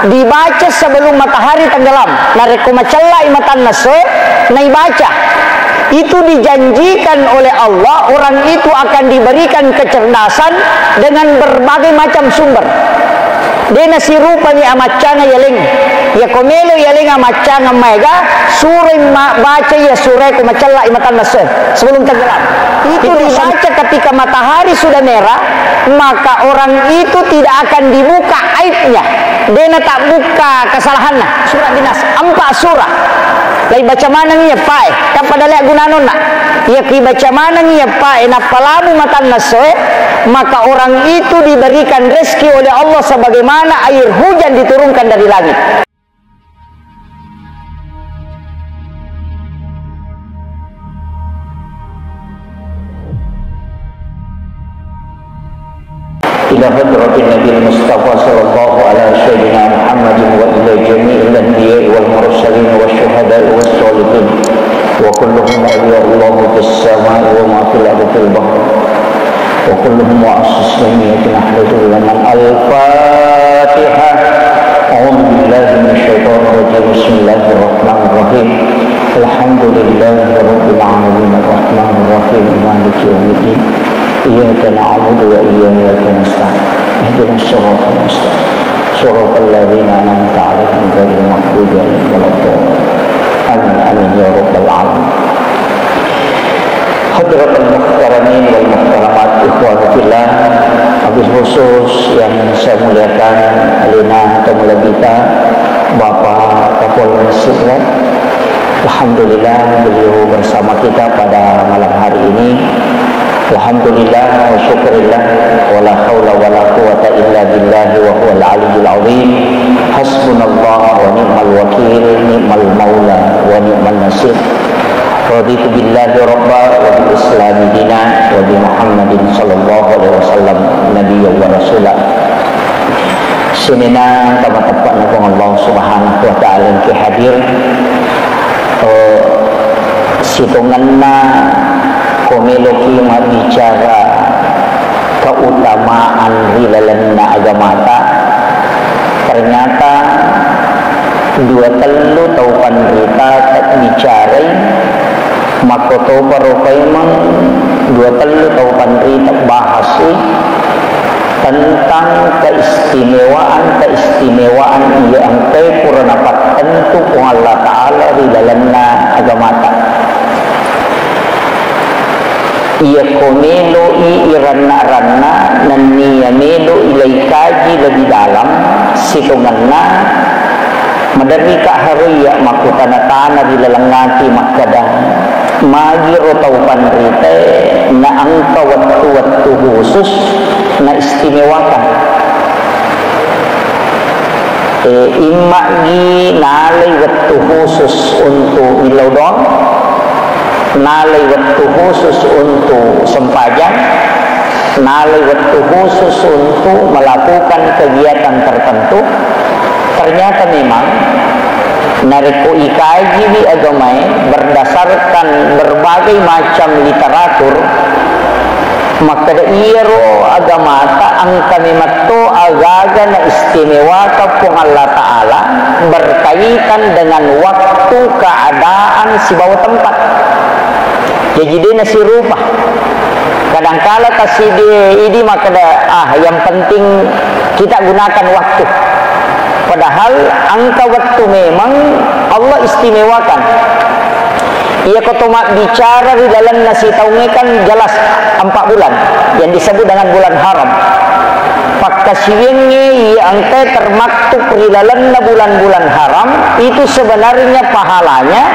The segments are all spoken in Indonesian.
dibaca sebelum matahari tenggelam. Nareko macalla imatan nase naibaca. Itu dijanjikan oleh Allah, orang itu akan diberikan kecerdasan dengan berbagai macam sumber. Dena si rupanya amacana yaling, ya komelo yaling amacana mega sure baca ya sure ko macalla imatan nase sebelum tenggelam. Itu dibaca ketika matahari sudah merah, maka orang itu tidak akan dibuka aibnya. Dena tak buka kesalahannya. Surat dinas 4 surah. Lai baca mana ni ya pai, tak pada lihat gunanon nak. Ya ki baca mana ni ya pai, nak palamu matan nasoe, maka orang itu diberikan rezeki oleh Allah sebagaimana air hujan diturunkan dari langit. إلى حضرة النبي المصطفى صلى الله على سيدنا محمد وإلى جميع الأنبياء والمرسلين والشهداء والصالحين وكلهم أولياء الله في السماء وما في الأرض في البحر وكلهم مؤسس جميع نحمد لمن الفاتحة. أعوذ بالله من الشيطان الرجيم. بسم الله الرحمن الرحيم. الحمد لله رب العالمين الرحمن الرحيم مالك يوم الدين. إياك نعبد وإياك نستعين اهدنا الصراط المستقيم صراط الذين أنعمت عليهم غير المغضوب عليهم ولا الضالين آمين آمين يا رب العالمين. Hadratul muhtaramin wal muhtaramat ikhwan fillah, habis khusus yang saya muliakan alina tamu kita Bapak Kapolres Masjid. Alhamdulillah beliau bersama kita pada malam hari ini. Alhamdulillah wa syukurillah wa la hawla wa la quwata illa billah wa huwal aliyyul azim. Hasbunallah wa ni'mal wakil, ni'mal maula wa ni'mal nasir. Raditu billahi rabba wa bil islami dina wa bi Muhammadin sallallahu alaihi wasallam nabiyyan wa rasulah. Sinina tepat-tepat nang Allah Subhanahu wa taala ki hadir situnganna komeloki bicara keutamaan rilalanna agamata. Ternyata dua telu taupan kita tak bicara makoto parokaimang dua telu taupan kita bahas tentang keistimewaan yang purna tentu Allah Ta'ala rilalanna agamata. Ia komelo iranna nania melo ilai kaji lebih dalam situnganna madarika hariya makutana tanah di lalangati makada magi rotaupan rite na angka waktu khusus na istimewakan imagi nalai waktu khusus untuk ilaudon, nalai waktu khusus untuk sempajang, nalai waktu khusus untuk melakukan kegiatan tertentu. Ternyata memang nariko ikaji di agama berdasarkan berbagai macam literatur, maka iro agama ta angka memato agaga na istimewa kapung Allah Ta'ala berkaitan dengan waktu keadaan si bawah tempat. Jadi dia nasi rupa. Kadangkala kasih dia ini maka yang penting kita gunakan waktu. Padahal angka waktu memang Allah istimewakan. Ia kotomak bicara di dalam nasi taungi kan jelas 4 bulan yang disebut dengan bulan haram. Pakasiwingi ia angka termaktub di dalam bulan-bulan haram itu sebenarnya pahalanya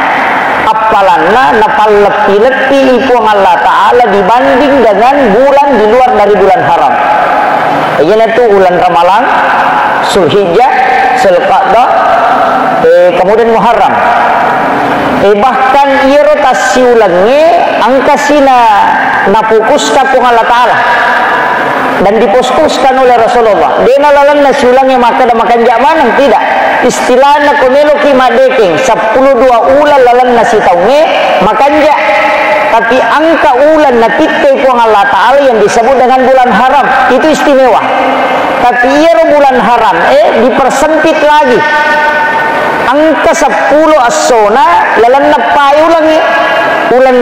apalanna napal lebih ipuang Allah Ta'ala dibanding dengan bulan di luar dari bulan haram. Ia itu bulan Ramalan, Zulhijjah, Zulqa'dah, kemudian Muharram. Bahkan ia rotasi ulangnya angka sina napukuskan pun Allah Ta'ala dan diposkuskan oleh Rasulullah. Dia nalalan nasi ulangnya maka dan makan jamanang tidak. Istilahnya komelo kimadeking 10-2 ulan lalan nasi taunge makan jak. Tapi angka ulan na titik pun Allah Ta'ala yang disebut dengan bulan haram itu istimewa. tapi ia bulan haram dipersempit lagi. Angka 10 as-sona lalan napai ulangi bulan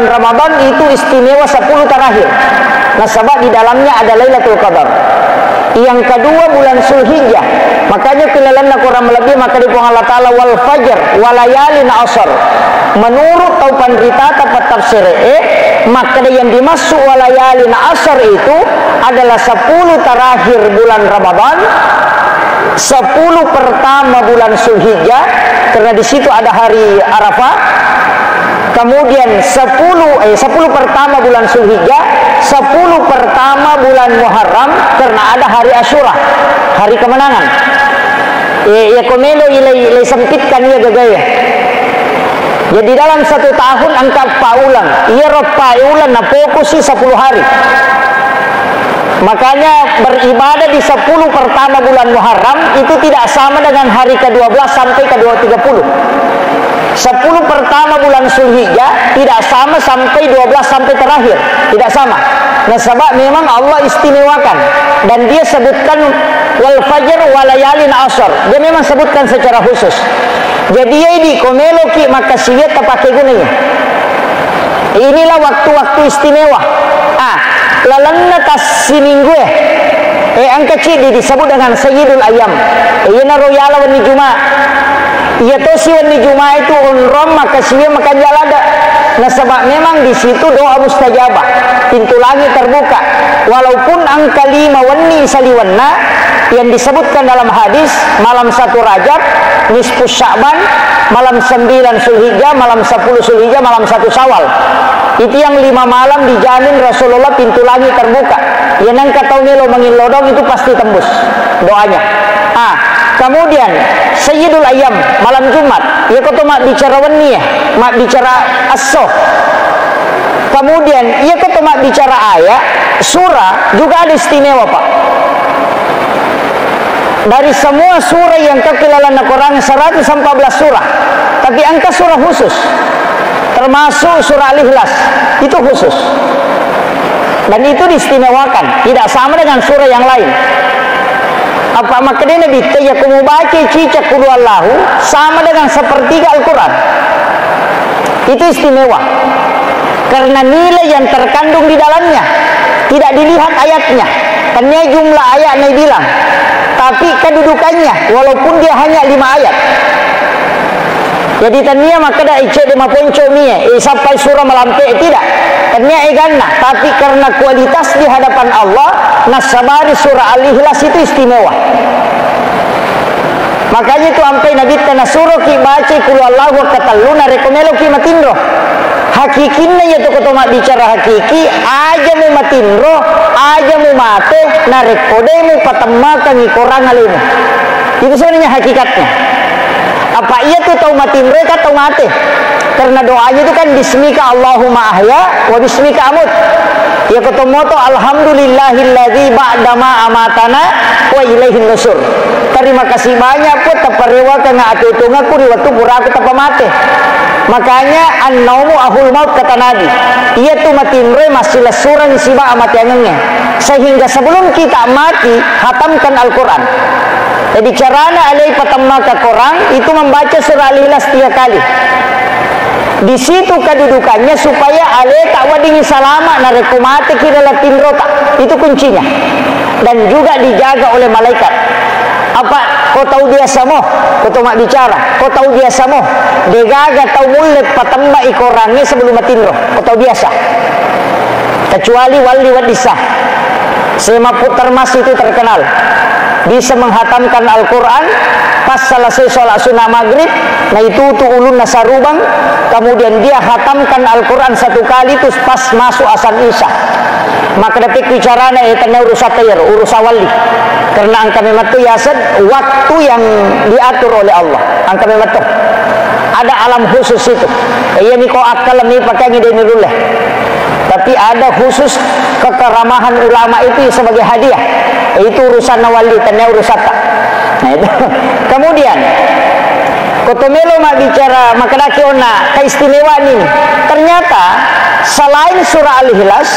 Ramadan itu istimewa 10 terakhir. Nah, sebab di dalamnya ada Lailatul Qadar. Yang kedua bulan Zulhijjah. Makanya kelalana Quran lebih maka di Allah Taala wal fajr walayalin asr. Menurut taupan rita tepat tafsir maka yang dimaksud walayalin asr itu adalah 10 terakhir bulan Ramadan, 10 pertama bulan Zulhijjah karena di situ ada hari Arafah. Kemudian 10 pertama bulan Zulhijjah, 10 pertama bulan Muharram karena ada hari Asyura, hari kemenangan. Ya komelo ilai sempitkan ya gagaya. Jadi dalam 1 tahun angka paulan, ia paulan na fokus 10 hari. Makanya beribadah di 10 pertama bulan Muharram itu tidak sama dengan hari ke-12 sampai ke-30. 10 pertama bulan Zulhijjah tidak sama sampai 12 sampai terakhir, tidak sama. Nah, sebab memang Allah istimewakan dan dia sebutkan wal fajr walayalin asr. Dia memang sebutkan secara khusus. Jadi ini komeloki maka siya terpakai gunanya. Inilah waktu-waktu istimewa. Lalanna tas sininggu ang kecil disebut dengan Sayyidul Ayyam. Ina royala wani Jumat. Ia to si wani Jumat itu unrom maka siya makan jalada. Nah, sebab memang di situ doa mustajabah, pintu langit terbuka. Walaupun angka 5 wani saliwanna yang disebutkan dalam hadis malam 1 Rajab, nisfu Sya'ban, malam 9 Zulhijjah, malam 10 Zulhijjah, malam 1 Syawal. Itu yang 5 malam dijamin Rasulullah pintu langit terbuka. Yang nang katau melo mangilodong itu pasti tembus doanya. Kemudian Sayyidul Ayyam malam Jumat, ia kata mak bicara wani mak bicara as-soh. Kemudian ia kata mak bicara ayat, surah juga ada istimewa Pak. Dari semua surah yang kekilalan Al-Quran 114 surah, tapi angka surah khusus, termasuk surah Al-Ikhlas itu khusus. Dan itu diistimewakan, tidak sama dengan surah yang lain. Apa maknanya Nabi ya kamu baca cicak kudu Allahu sama dengan sepertiga Al-Quran. Itu istimewa karena nilai yang terkandung di dalamnya tidak dilihat ayatnya. Karena jumlah ayat Nabi bilang, tapi kedudukannya walaupun dia hanya 5 ayat. Jadi tania maka dah icek de maponco mie sampai surah melampai tidak. Tania eganna, tapi karena kualitas di hadapan Allah, nasabari surah Al-Ikhlas itu istimewa. Makanya itu sampai Nabi tanah surah ki baca kul Allahu katalluna rekomelo ki matindro. Hakikinnya yaitu ketoma bicara hakiki aja mu matindro, aja mu mate narekodemu patemakan korang alimu. Itu sebenarnya hakikatnya. Apa ia tuh tahu mati mereka tahu mati? Karena doanya itu kan bismika Allahumma ahya wa bismika amut. Ya ketemu tuh alhamdulillahilladzi ba'dama amatana wa ilaihin nusur. Terima kasih banyak pun teparewa kena aku itu ngaku di waktu pura aku tepa mati. Makanya an-naumu ahul maut kata Nabi. Ia tuh mati mereka masih lesuran siba amat yangannya. Sehingga sebelum kita mati hatamkan Al-Quran. Jadi caranya alai patamma ke Quran itu membaca surah Al-Ikhlas 3 kali. Di situ kedudukannya supaya alai tak wadingi salama narekumate kira latin rota. Itu kuncinya. Dan juga dijaga oleh malaikat. Apa kau tahu dia samo? Kau tahu mak bicara. Kau tahu dia samo? Degaga tahu mulut patamma ikorangnya sebelum matinro. Kau tahu biasa. Kecuali wali wadisah. Sema putar mas itu terkenal. Bisa menghatamkan Al-Quran pas selesai sholat sunnah maghrib. Nah itu ulun nasarubang. Kemudian dia hatamkan Al-Quran 1 kali terus pas masuk asal isya. Maka detik bicaranya itu urusatayar, urusawali. Karena angka memang itu yasad waktu yang diatur oleh Allah. Angka memang itu ada alam khusus itu. Iya ni kau akal ni pakai ngide niruleh. Tapi ada khusus kekeramahan ulama itu sebagai hadiah. Itu urusan nawali, tanya urusan tak. Nah itu. Kemudian, kotomelo mak bicara makadaki ona keistimewaan ini. Ternyata selain surah Al-Ikhlas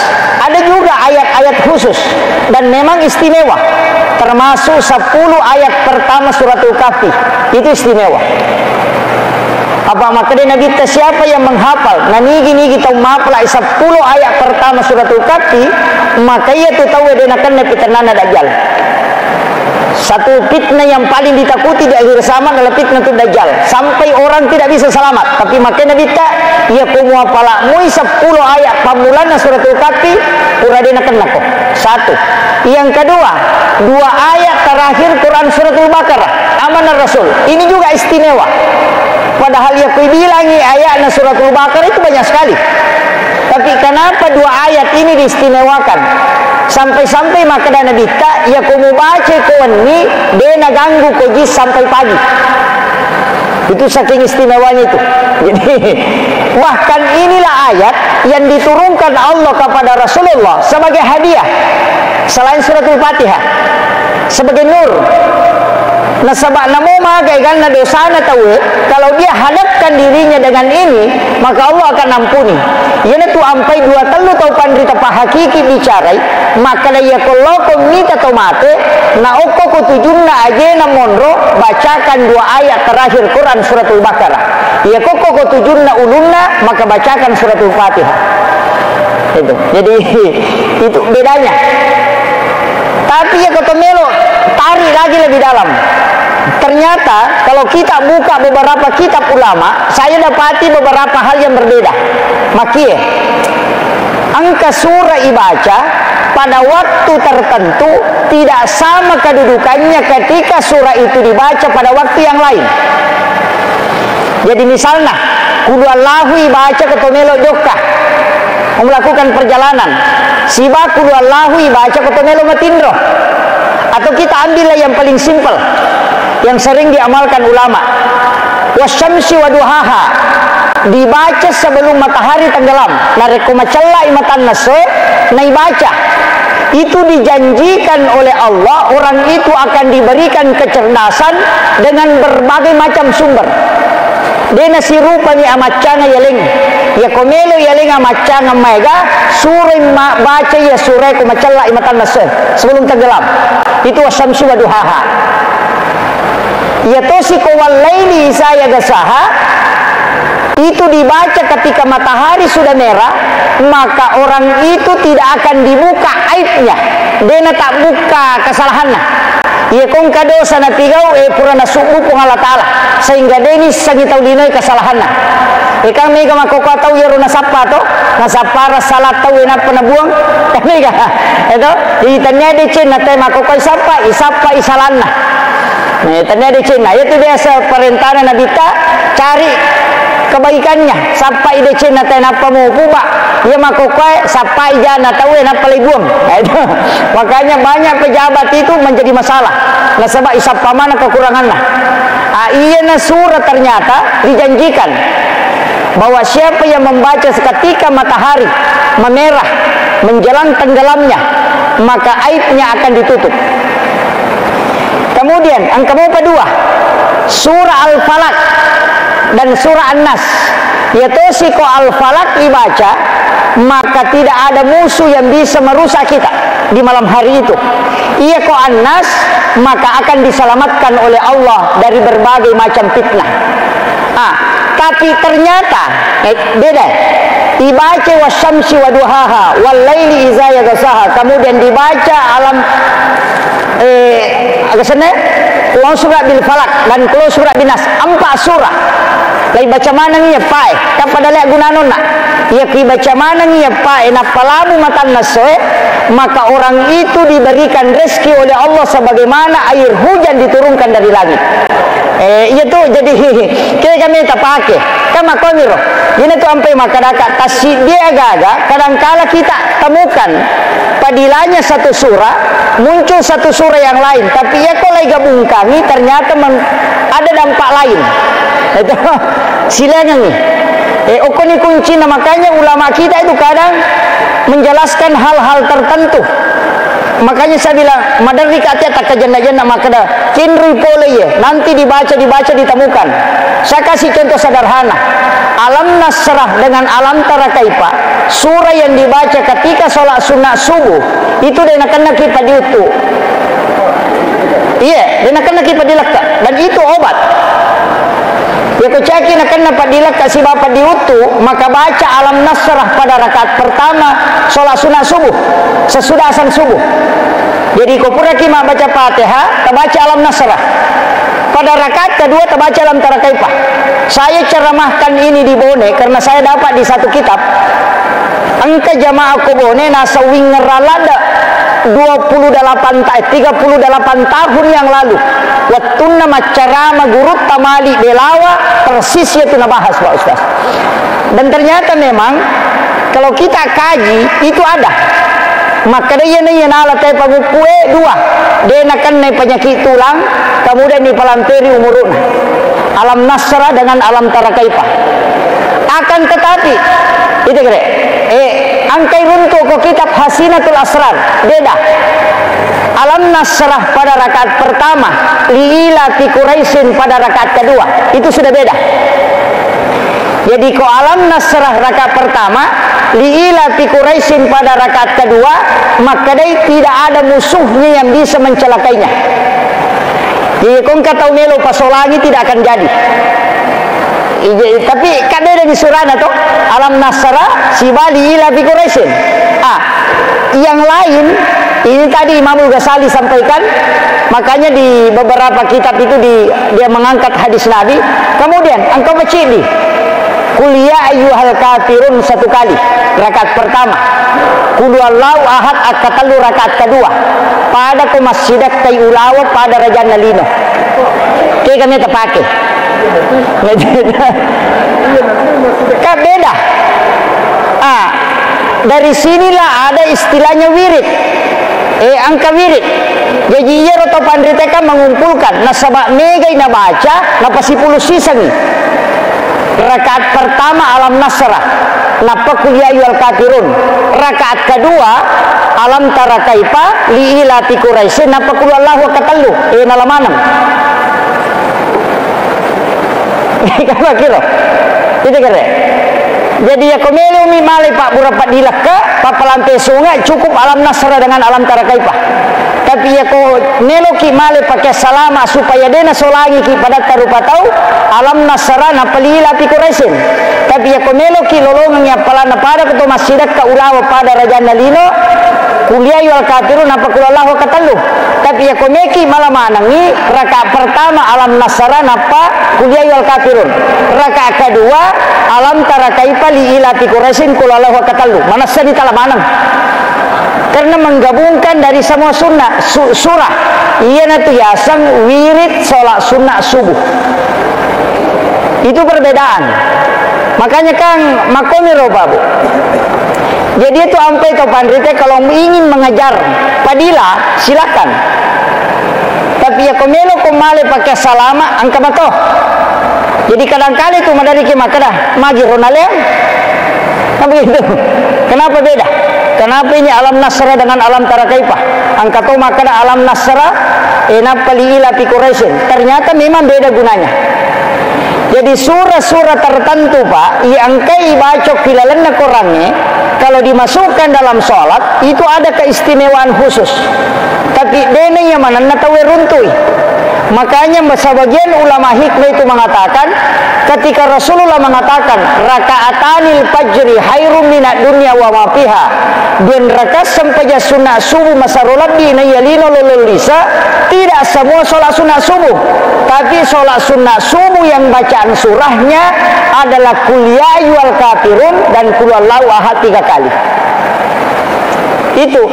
ada juga ayat-ayat khusus dan memang istimewa, termasuk 10 ayat pertama suratul Kahfi itu istimewa. Apa makanya Nabi siapa yang menghafal nani kita menghafal 10 ayat pertama suratul Kahfi, maka ia tu tahu dia nak kena fitnah Dajjal. Satu fitnah yang paling ditakuti di akhir zaman adalah fitnah Dajjal, sampai orang tidak bisa selamat. Tapi makanya Nabi tak ia kumua pala mui 10 ayat pamulana suratul Kahfi pura dia nak kena kok. Satu. Yang kedua, 2 ayat terakhir Quran suratul Baqarah, amanah Rasul. Ini juga istimewa. Padahal ya kubilangi ayat suratul Baqarah itu banyak sekali. Tapi kenapa 2 ayat ini diistimewakan? Sampai-sampai maka Nabi tak ya kumu baca kawan ni dia nak ganggu kojis sampai pagi. Itu saking istimewanya itu. Jadi bahkan inilah ayat yang diturunkan Allah kepada Rasulullah sebagai hadiah selain suratul Fatihah, sebagai nur. Nah sebab namo magai kan na dosa na tahu, kalau dia hadapkan dirinya dengan ini maka Allah akan ampuni. Yana tu ampai 2 telu tau pandrita pahakiki bicarai maka dia kalau komita tomate na oko ko tujunna aje na monro bacakan 2 ayat terakhir Quran suratul Baqarah. Ya koko ko tujunna ulunna maka bacakan suratul Fatihah. Itu. Jadi itu bedanya. Tapi ya kotomelo tarik lagi lebih dalam. Ternyata kalau kita buka beberapa kitab ulama, saya dapati beberapa hal yang berbeda. Makanya angka surah dibaca pada waktu tertentu tidak sama kedudukannya ketika surah itu dibaca pada waktu yang lain. Jadi misalnya kudu Allahu dibaca ketomelo joka melakukan perjalanan, siba kudu Allahu dibaca ketomelo matindro. Atau kita ambillah yang paling simpel yang sering diamalkan ulama, wasyamsi waduhaha dibaca sebelum matahari tenggelam, nareko macalla imatan naso nai baca. Itu dijanjikan oleh Allah orang itu akan diberikan kecerdasan dengan berbagai macam sumber. Dena sirupanya amacanga yeleng ya komelo yeleng amacanga mega surah baca ya surah ko macalla imatan naso sebelum tenggelam. Itu wasyamsi waduhaha. Ya tosiko walaili saya gasaha itu dibaca ketika matahari sudah merah, maka orang itu tidak akan dibuka aibnya. Dia tak buka kesalahannya. Ya kong kadosa na tigau purana subuh pung Allah Ta'ala sehingga deni sagitaw dinay kesalahannya. Ikang mega makokataw yaro nasapa to nasapara salat taw na panabuang mega itu ditanya de cin na tay makokoy sapa isapa isalanna. Nah, ternyata di Cina itu biasa perintah Nabi ta cari kebaikannya sampai di Cina teh napa mau puba ya makokai sampai jana tahu napa libuang. Makanya banyak pejabat itu menjadi masalah. Nah sebab isapa mana kekurangannya. Iya na surah ternyata dijanjikan bahwa siapa yang membaca seketika matahari memerah menjelang tenggelamnya maka aibnya akan ditutup. Kemudian angka kedua surah Al-Falaq dan surah An-Nas, yaitu siko Al-Falaq dibaca maka tidak ada musuh yang bisa merusak kita di malam hari itu. Ia ko An-Nas maka akan diselamatkan oleh Allah dari berbagai macam fitnah. Tapi ternyata beda. Dibaca wasyamsi waduhaha wal laili idza yaghsaha, kemudian dibaca alam kesana kulo surah bil falak dan kulo surah bin nas 4 surah. Lai baca mana ni pai kapada lek gunanon nak ia ki baca mana ni pai na palamu matan nasoe maka orang itu diberikan rezeki oleh Allah sebagaimana air hujan diturunkan dari langit. Itu jadi kira kami tak pakai kama komiro ini tu sampai masyarakat tasik dia agak kadangkala kita temukan padilanya satu surah muncul satu surah yang lain tapi ya kalau gabungkangi ternyata ada dampak lain. Itu silanya nih okoni kunci. Makanya ulama kita itu kadang menjelaskan hal-hal tertentu Makanya saya bilang madari katnya tak kejana-jana maka dah kinri pole ya. Nanti dibaca ditemukan. Saya kasih contoh sederhana. Alam Nasrah dengan alam tara kaifa, surah yang dibaca ketika sholat sunat subuh itu dia nak kena kita diutu. Iya, dia nak kena kita dilaka dan itu obat. Ya kecaki nak kena padilaka si bapak diutu, maka baca alam Nasrah pada rakaat pertama sholat sunat subuh sesudah azan subuh. Jadi kau pura kima baca Fatihah, terbaca alam Nasrah. Pada rakaat kedua terbaca alam tara kaifa. Saya ceramahkan ini di Bone karena saya dapat di satu kitab. Angka jamaah ko Bone nasa wingeralada 38 tahun yang lalu. Wattuna macarama gurut tamali belawa persis itu nabahas Pak Ustaz. Dan ternyata memang kalau kita kaji itu ada. Maka dia yang alat tay pangukue dua. Dia nakan naik penyakit tulang, kemudian di palamperi umuruna. Alam Nasrah dengan alam tara kaifa. Akan tetapi itu kira. Angkai runtuh ko kitab Hasinatul Asrar beda. Alam Nasrah pada rakaat pertama, liilati Quraisyin pada rakaat kedua, itu sudah beda. Jadi ko alam Nasrah rakaat pertama, liilati Quraisyin pada rakaat kedua, maka dia tidak ada musuhnya yang bisa mencelakainya. Jadi kau kata melo pasolangi tidak akan jadi. Tapi kadang di surah itu alam Nasrah sibali ila fi Quraisyin. Yang lain ini tadi Imamul Ghazali sampaikan, makanya di beberapa kitab itu dia mengangkat hadis Nabi. Kemudian engkau baca di kuliah ayyuhal kafirun satu kali rakaat pertama, qul huwallahu ahad akatalu rakaat kedua, pada ke masjidat Tayulawa pada Raja Nalino. Kayak kami terpakai. Kan beda. Dari sinilah ada istilahnya wirid. Angka wirid. Jadi ia roto pandriteka mengumpulkan nasabak mega ina baca napa 10 sisangi. Rakaat pertama alam Nasrah, napa kuliah ayyuhal kafirun. Rakaat kedua alam tara kaifa liilati Quraisyin, napa qul huwallahu katallu. Nalamanam. Kapa kira? Itu kira. Jadi ya komeli umi malai pak burapat dilaka papalampe sungai cukup alam Nasrah dengan alam tara kaifa. Tapi ya ko neloki malai pakai salama supaya dena solangi ki pada tarupa tahu alam Nasrah na pelila pi Quraisyin. Tapi ya ko neloki lolongan ya palana pada ketua masjidat ka ulawa pada Raja Nalino kuliah yual kafirun apa kulallahu katallu. Tapi ya ko meki malah manangi rakaat pertama alam Nasrah napa kuliah yual kafirun. Rakaat kedua alam tara kaifa li ilati Quraisyin kulallahu katallu. Mana sadi talamanang. Karena menggabungkan dari semua sunnah surah. Iya nanti yasang wirid sholat sunnah subuh. Itu perbedaan. Makanya Kang makomiro babu. Jadi itu ampai to pandrite kalau ingin mengajar padila silakan. Tapi ya komelo komale pakai salama angka bato. Jadi kadang-kali itu madari ke makadah magi ronalem. Nah begitu. Kenapa beda? Kenapa ini alam Nasrah dengan alam tara kaifa? Angka to makadah alam Nasrah enap paliila fi Quraisyin. Ternyata memang beda gunanya. Jadi surah-surah tertentu Pak, yang kai baca kilalanna Qur'annya kalau dimasukkan dalam sholat itu ada keistimewaan khusus. Tapi dene yang mana natawe runtui. Makanya sebagian ulama hikmah itu mengatakan ketika Rasulullah mengatakan rakaatanil fajri khairum minad dunya wa ma fiha, dan rakaat sampaja sunat subuh masarolat di nayalino lololisa, tidak semua sholat sunat subuh, tapi sholat sunat subuh yang bacaan surahnya adalah kuliah yual kafirun dan kulallahu ahad 3 kali. Itu.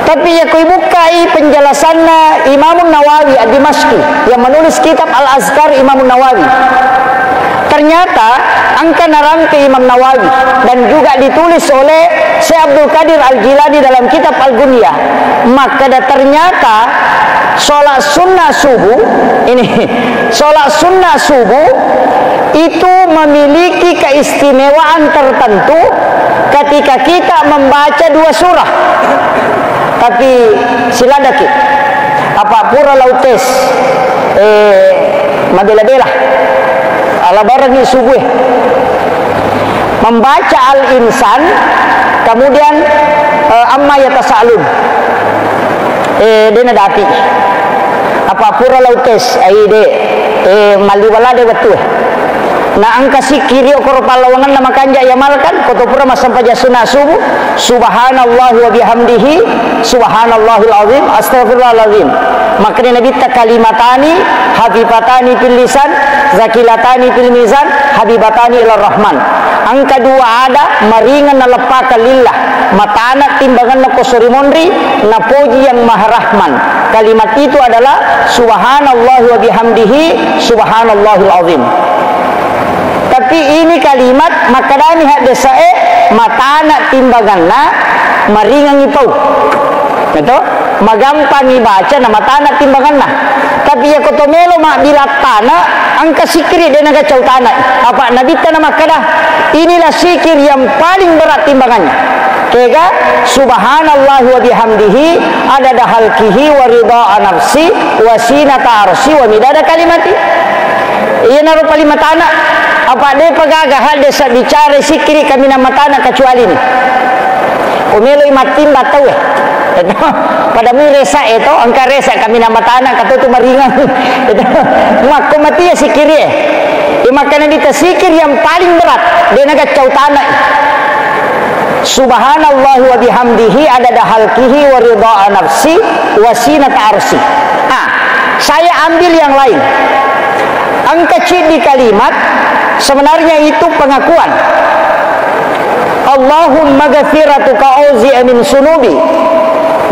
Tapi ya kui bukai penjelasannya Imam Nawawi Ad-Dimashqi yang menulis kitab Al-Azkar Imam Nawawi. Ternyata angka narangke Imam Nawawi dan juga ditulis oleh Syekh Abdul Qadir Al-Jilani dalam kitab Al-Gunyah. Maka ternyata sholat sunnah subuh ini sholat sunnah subuh itu memiliki keistimewaan tertentu ketika kita membaca 2 surah. tapi siladaki apa pura lautes mabela-bela ala barangi subuh membaca Al-Insan, kemudian amma yatasaalun dena dati apa pura lautes aide maliwala de betul na angka sikiri okor palawangan nama kanja yamalkan koto pura masampaja sunah subuh subhanallah wa bihamdihi subhanallahil azim astaghfirullahalazim. Makanya Nabi ta kalimatani habibatani fil lisan zakilatani fil mizan habibatani ilar rahman. Angka dua ada maringan na lepaka lillah matana timbangan na kosori monri na poji yang maha rahman. Kalimat itu adalah subhanallah wa bihamdihi subhanallahil azim. Tapi ini kalimat makadani hak desae matana timbanganna maringan ipau. Betul? Magampang ibaca na matana timbanganna. Tapi ya kotomelo mak bilatana angka sikir dia naga cautana. Apa nabi tanah makada? Inilah sikir yang paling berat timbangannya. Kega subhanallah wa bihamdihi adada halkihi wa ridha nafsi wa sinata arsi wa midada kalimati. Iya naruh palimatana. Apa dia pegagah desa bicara sikiri kami nama tanah kecuali ini. Umelo imatin batau ya. Pada mi resa itu angka resa kami nama tanah kata tu maringan. Mak mati ya sikiri ya. Makanya kita sikir yang paling berat dia naga cau tanah. Subhanallah wa bihamdihi adada halkihi wa ridha nafsi wa sinata arsi. Saya ambil yang lain. Angka C di kalimat sebenarnya itu pengakuan. Allahumma ghafiratuka auzi'a min sunubi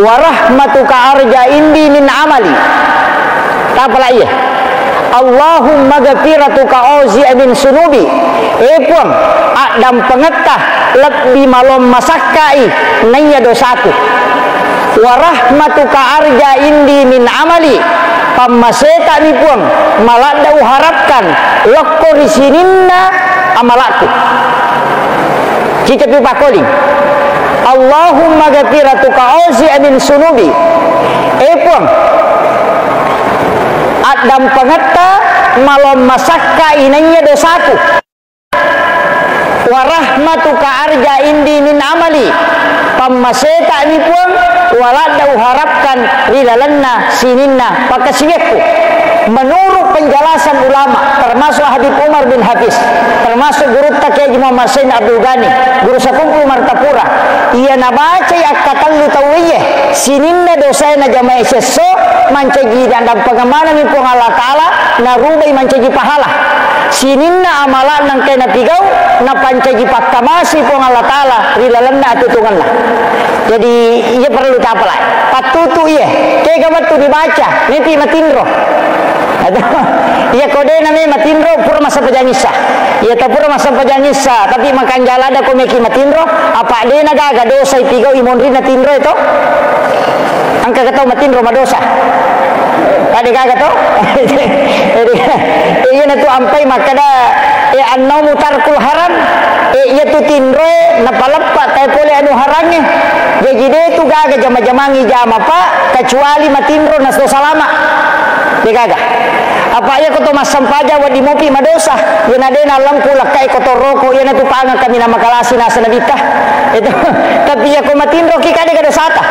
wa rahmatuka arja indi min amali. Apa lagi? Allahumma ghafiratuka auzi'a min sunubi. Puang adam pengetah lebih malom masakai nanya dosaku. Wa rahmatuka arja indi min amali. Pamaseta ni puang malada uharapkan lokko risininna amalaku. Cita pipa koling. Allahumma ghafiratuka auzi'a min sunubi. Puang adam pengeta malom masakka inanya dosaku. Wa rahmatuka arja indi min amali. Pamaseta ni puang walada uharapkan rilalanna sininna pakasiwekku. Menurut penjelasan ulama termasuk Habib Umar bin Hafiz, termasuk guru Kiai Muhammad Sain Abdul Ghani, guru Sakumpul Martapura, ia nabaca akatallu tawiyah sininna dosa na jamaah seso mancaji dan pengamana mi pung Allah taala na rubai mancaji pahala sininna amalan nang kena tigau na pancaji paktamasi pung Allah taala rilalanna atutunganna. Jadi ia perlu tapalai patutu iya kaya batu dibaca nanti matindro. Ia kode namanya matindro pura masa pejanisa. Ia tak pura masa pejanisa tapi makan jalan ada komeki matindro apa dia naga dosa itigo imonri na tindro itu angka ketau matindro madosa ada gaga to iya na tu ampai makada annau mutarkul haram iya tu tindro na palapa tay pole anu haramnya jadi dia tu gaga jama-jamangi jama pak kecuali matindro nas dosa lama dia gaga apa ya koto masampaja wa di mopi madosa yana dena lampu lakai koto roko yana tu panga kami nama kalasi nasa nabita itu tapi ya ko matindro ki kade kada sata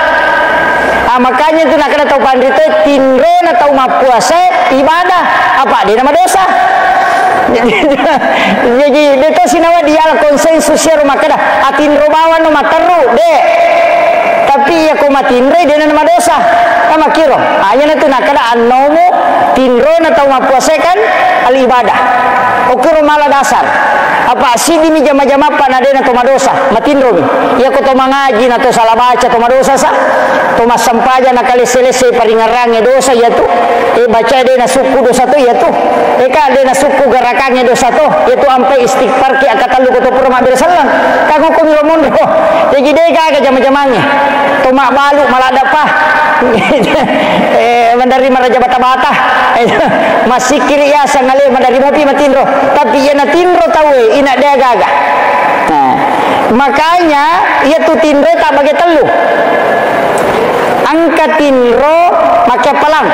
makanya itu nak kena tahu pandrite tindro na tahu mapuasa ibadah apa dia nama dosa jadi itu sinawa dia konsensus ya rumah kada atindro bawa no materu de tapi ya ko matindro dia nama dosa sama kiro hanya itu nak kada anomu tindro na tahu mapuasa kan al ibadah okiro mala dasar apa sidi mi jama-jama pa na dena to madosa matindro mi ya ko to mangaji na to salah baca to madosa sa to masampaja na kalese-lese paringarange dosa ya tu baca dena suku dosa tu ya tu ka dena suku garakange dosa tu ya tu ampai istighfar ki akatalu ko to pura mabil salam kago ko miro mondro jadi dega ga jama-jamange to mak balu malada pa menerima raja bata-bata masih kiri ya sangale menerima pi matindro tapi ya na tindro tahu ina dia gaga makanya ia tu tindro tak bagi telu angka tinro maka palang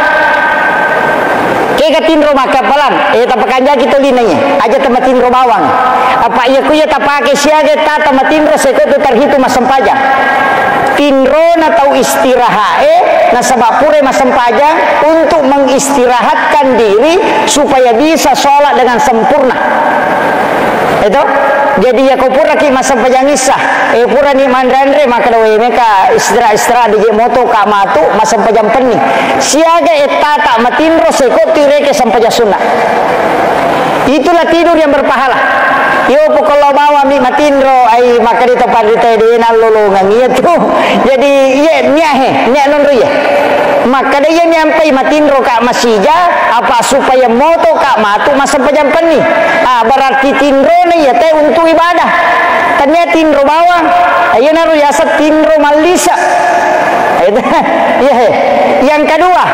kega tinro maka palang tapakan jaki tolinanya aja tema tinro bawang apa iya kuya tapake siaga ta tema tinro seko tu terhitung masempajang tinro na tau istirahat na sabapure masempajang untuk mengistirahatkan diri supaya bisa sholat dengan sempurna itu jadi ya kau pura ki masa pajangisa pura ni mandandre maka dawe meka istirahat di moto ka matu masa pajang penni siaga tak matinro seko tireke sampaja sunnah itulah tidur yang berpahala yo kalau bawa mi matinro ai maka di tempat di nalolongan itu jadi iya nya non riya maka dia nyampai matinro ka masija apa supaya moto ka matu masa pajang penni berarti tinro ni ya teh untuk ibadah ternyata tinro bawang ayo naru yasa tinro malisa yang kedua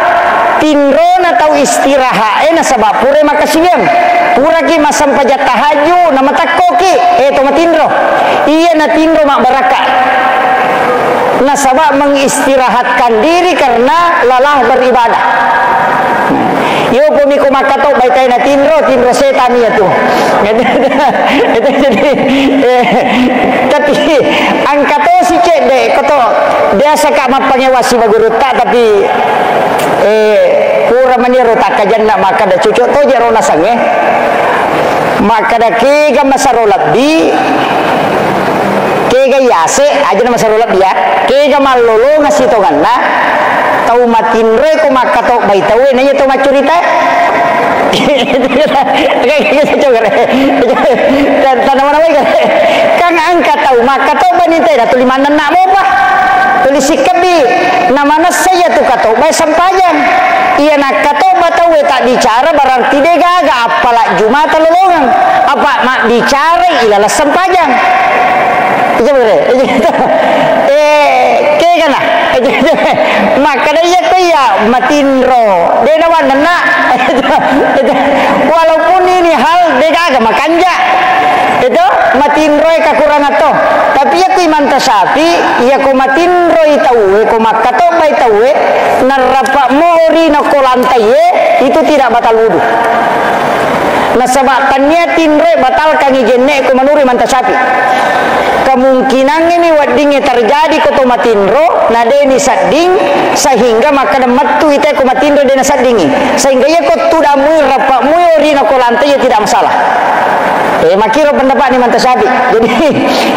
tinro na tau istirahat na sabab pure makasiyam pura ki masam pajat tahaju nama takoki to matinro iya na tinro mak barakat na sabab mengistirahatkan diri karena lelah beribadah yo pumi ko makato baikay na tinro setan ya tuh itu jadi tapi angkato si cek deh koto biasa kak mapangewasi baguruta tapi pura maniru tak kajan nak maka da cucuk to jero nasange maka da kega masarolat di kega yase aja na masarolat dia kega malolo ngasitongan na tau matinre ko makato baitawe nanya to macurita dan tanaman apa kang angkat tau makato banite da tulimanan nak mo ba tulis sikabi namana saya tu kato bay sampajang iya nak kato batawe tak bicara berarti dia gaga apalah Jumat lolongan apa mak bicara ilalah sampajang itu betul kena maka dia kaya matinro dia nawan nak walaupun ini hal dia gaga makanja itu matinro kekurangan to tapi ya ku imanta sapi ya ku matinro itawe ku makato bai tawe narapa mori na kolantai itu tidak batal wudu na sabatannya tinre batal kangi jenne ku manuri manta sapi kemungkinan ini wadingnya terjadi koto matinro na deni sadding sehingga maka metu ite ku matinro dena saddingi sehingga ya kotu damu rapa mori na kolantai tidak masalah makiro pendapat ni manta sapi jadi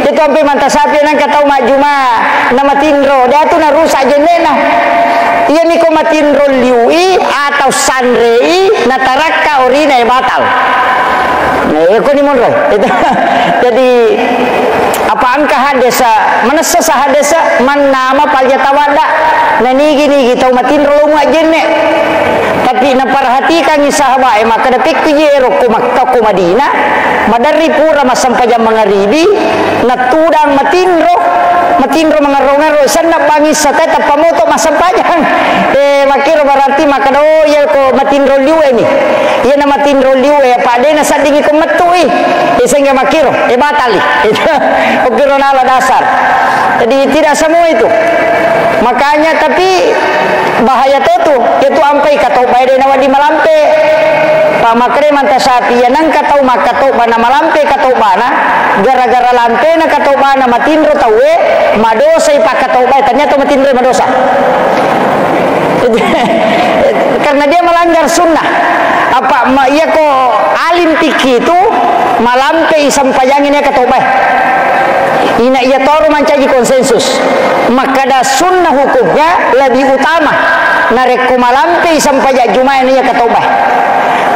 itu sampai manta sapi nang katau majuma nama tinro dia tu na rusak jenena iya ni ko matinro liui atau sandrei na taraka orina batal ko ni monro itu jadi apa angka hadesa manasa sahadesa man nama paljatawada na nigi tau matinro lunga jenne tapi na perhatikan ni sahabat maka dapat kujero ko Makkah ko Madinah madari pura masampajang mangaribi na tudang matinro mengarong-arong sana bangis sa teta pamoto masampajang makiro berarti maka do ya ko matinro liwe ni iya na matinro liwe pa de na sadingi ko matui sehingga makiro batali itu ukiro nala dasar jadi tidak semua itu makanya tapi bahaya tu itu ampai katau bayde na wadi malampe pamakre manta sapi yanang katau makato bana malampe katau bana gara-gara lampe na katau bana matinro tawe madosa ipakatau bay ternyata matinro madosa karena dia melanggar sunnah apa iya ko alim tiki itu malampe isampayanginnya katau bay ina ia toru mancaji konsensus maka da sunnah hukumnya lebih utama narek kumalampe sampai Jumat ini ya katobah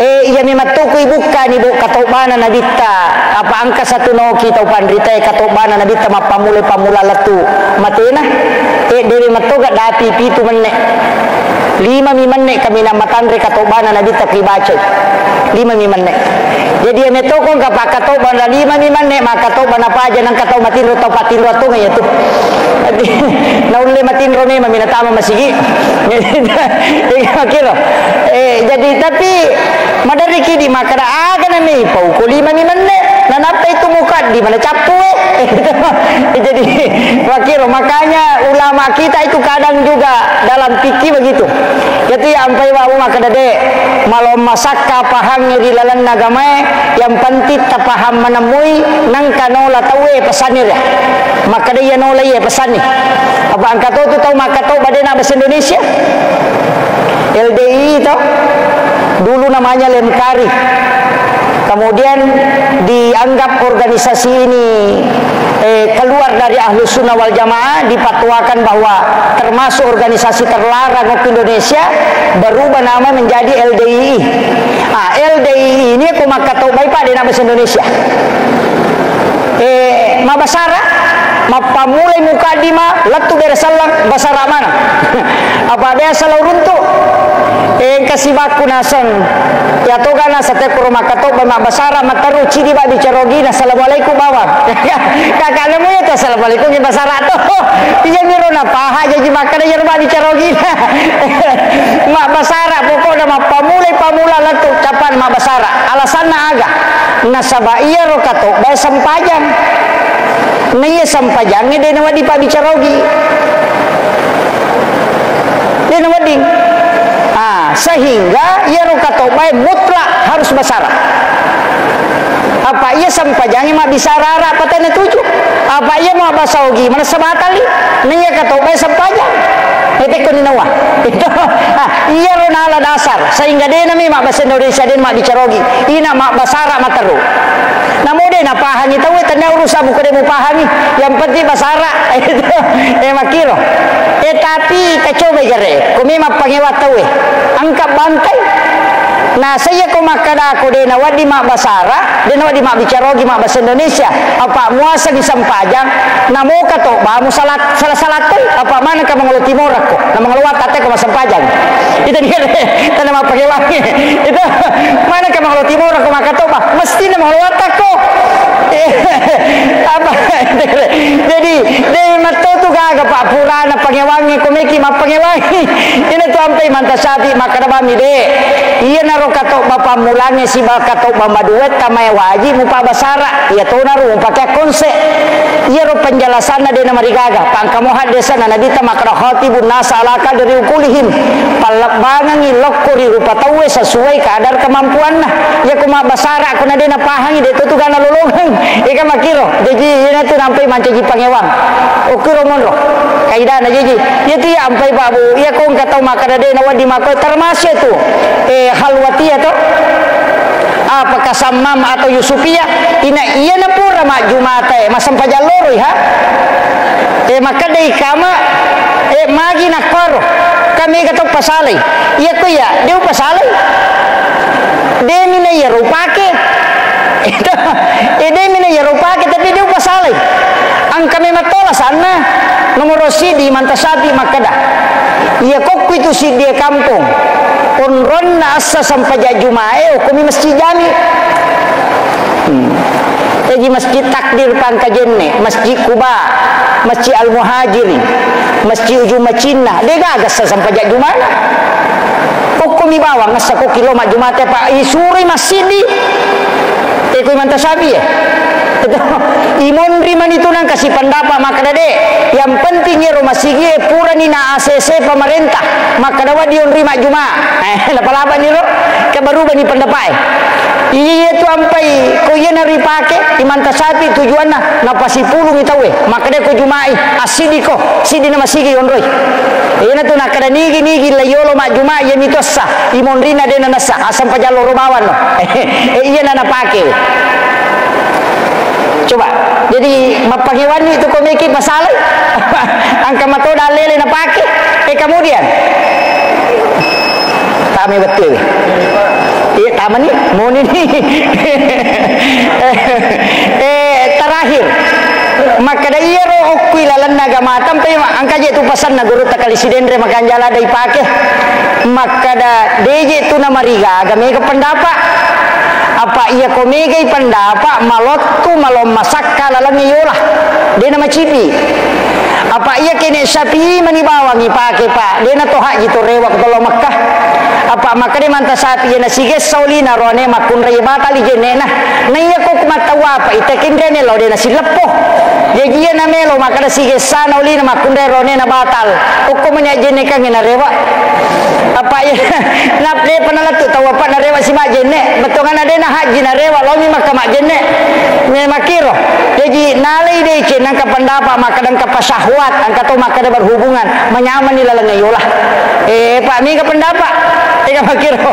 iya memang tuku ibuka ni bu katobana nabita apa angka satu no kita pandrita katobana nabita mapamula latu matena dari matoga dati pitu mennek 5 menit kami nama tandre katobana nabita pribaca 5 menit jadi ya metoko kapa katobana 5 menit maka katobana apa aja nang katau matinro tau patinro tu ya tu naule matinro ni maminatama masigi jadi tapi madari kidi makara aga na may pau ko 5 menit Nah apa itu muka di mana capu jadi wakil. Makanya ulama kita itu kadang juga dalam fikih begitu. Jadi ampai wa maka dade malom masakka paham di lalan nagamae yang penting tak paham menemui nang kanola tawe pesanir ya. Maka dia nola ye pesan ni. Apa angkat tu tahu maka tahu badena bahasa Indonesia. LDI itu dulu namanya Lemkari. Kemudian dianggap organisasi ini keluar dari Ahlus Sunnah wal Jamaah, dipatwakan bahwa termasuk organisasi terlarang di Indonesia, berubah nama menjadi LDII. LDII ini aku maka tahu baik Pak di bahasa Indonesia. Mabasara mapamulai mukadima latu beresalang basara mana apa biasa runtuh kasih baku nasan ya to kana sate kurma kato ba basara mataru cidi ba bicarogina assalamualaikum bawang kakak nemu ya assalamualaikum ya basara to iya miro na paha jadi makan ya ba bicarogina mak basara pokoknya mapamulai pamula latu capan mak basara alasanna aga nasaba iya ro kato ba sampajang naya sampajangnya dia nama di pak bicarogi dia nama ding sehingga ia rukatobai mutlak harus basara apa ia sampajangnya mak bisarara patanya tujuh apa ia mau basaogi mana sebatali naya katobai sampajang itu kuninawa itu ia ronala dasar sehingga dia nama mak bahasa Indonesia dia mak bicarogi ina mak basara mataru namun dia nak pahangi tahu tanda urusan bukan dia mau pahangi yang penting basara itu makiro tapi kecoba jare kami mak pangewat tahu angkat bantai nah saya ko makada ko de nawadi mak basara de nawadi mak bicarogi mak bahasa Indonesia apa muasa di sampajang namo kato ba mu salat apa mana ka mangolo timor ko na mangolo watate ko sampajang itu dia tanda mak pangewat itu mana ka mangolo timor ko makato ba mesti na mangolo watako apa jadi dari mato tu kaga pak purana pangewangi komeki mak pangewangi ini tu ampai mantasabi makada mide iya naro kato bapa mulane si kato bamba duet kamay waji mupa basara iya to naro pakai konsep iya ro penjelasanna de nama rigaga pangkamu hadesa na nadita makra khatibun nasa alaka dari ukulihim palabangan ilokuri rupa tawe sesuai kadar kemampuanna ya kuma basara kuna de na pahangi de tu kana lolongan ika makiro jadi ina tu sampai mancaji pangewang ukiro monro kaida na jadi itu ya ampai babu ya kong katau makada de na wadi mako termasuk tu halwati atau apakah samam atau yusufia ina iya na pura mak jumate masam pajaloro ha maka dei kama magi nak paro kami katok pasalai iya ko ya dia pasalai dia mina ya rupake itu dia mina ya rupake tapi dia pasalai ang kami matola sana nomor sidi mantasabi makada iya kok itu si dia kampung unron asa sampai jajumae kami masjid jami jadi masjid takdir pangkajenne masjid Kuba masjid Al-Muhajirin masjid Ujung Macina dia gagas sampai jajumae kok kami bawa ngasa kok kilo mak jumate pak isuri masjid di ko mantasabi ya imon riman itu nang kasih pendapat maka dade yang penting ya rumah sigi pura ni na ACC pemerintah maka dawa dion rima juma lapa-lapa ni lo ke baru bani pendapat iya tu ampai ko iya nari pake imanta sapi tujuanna napasi pulung itawe maka de ko jumai asidi ko sidi nama sigi onroi iya tu nak kada nigi layolo mak juma iya mitossa imon rina de nasa asam pajalo romawan no iya nana pake coba jadi mapangiwan itu komiki masalah angka mato dalele na pake kemudian kami betul iya taman nih mau ini terakhir maka da iya ro okui lalan naga matam pe angka je tu pasan na guru takali sidendre makan jala dai pake maka da deje tu nama riga agame ke pendapat apa ia komegai pendapat malotu malom masakka lalang yola dia nama cipi apa ia kene sapi mani bawangi pake pak dia na toha gitu rewak tolo Makkah apa maka dia manta sapi na sige saulina rone makun ray batali jene na iya ko kumatawa pa itekin rene lo de na silepo dia gia na melo maka da sige sana ulina makun ray rone na batal ko menya jene kan na rewa apa ya na ple panalatu tawa pa na rewa si ma jene betongan ada na haji na rewa lo mi maka mak jene me makiro jadi nalai de cenang ka pendapat maka dan ka syahwat angka to maka da berhubungan menyaman ni lalangayolah pak mi ka pendapat tengah makiro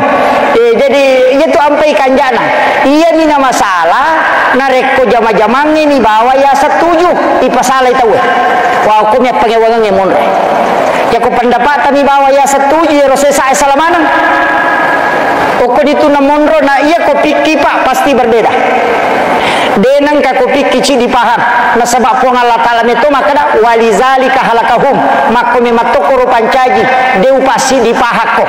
jadi itu ampai kanjana iya mina masalah nareko jama-jamang ini bawa ya setuju ipasalai tahu wa hukumnya pengewangan ngemon ya ko pendapat tani bawa ya setuju ya rosesa salamanang ukun itu namonro na iya ko pikir pak pasti berbeda denang ka ko pikir ci dipaham na sebab puang Allah Taala itu maka da walizalika halakahum maka me matokoro pancaji deu pasti dipahak ko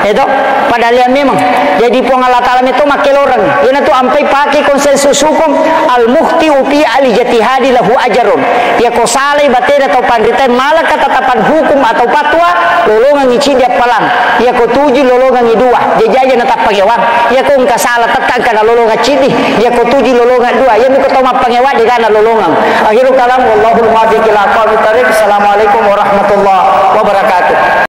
itu padahal yang memang jadi puang Allah Taala itu makel orang yana tu ampai pakai konsensus hukum al muhti upi ali jatihadi lahu ajarun ya ko saleh batera atau pandritan malah ketetapan hukum atau fatwa lolongan ngici dia palang ya ko tuji lolongan dua jejaja natap pangewang ya ko engka salah tekan kana lolongan cidi ya ko tuji lolongan dua ya mi ko toma pangewa di kana lolongan akhirul kalam wallahul muwaffiq ila aqwamit thariq. Assalamualaikum warahmatullahi wabarakatuh.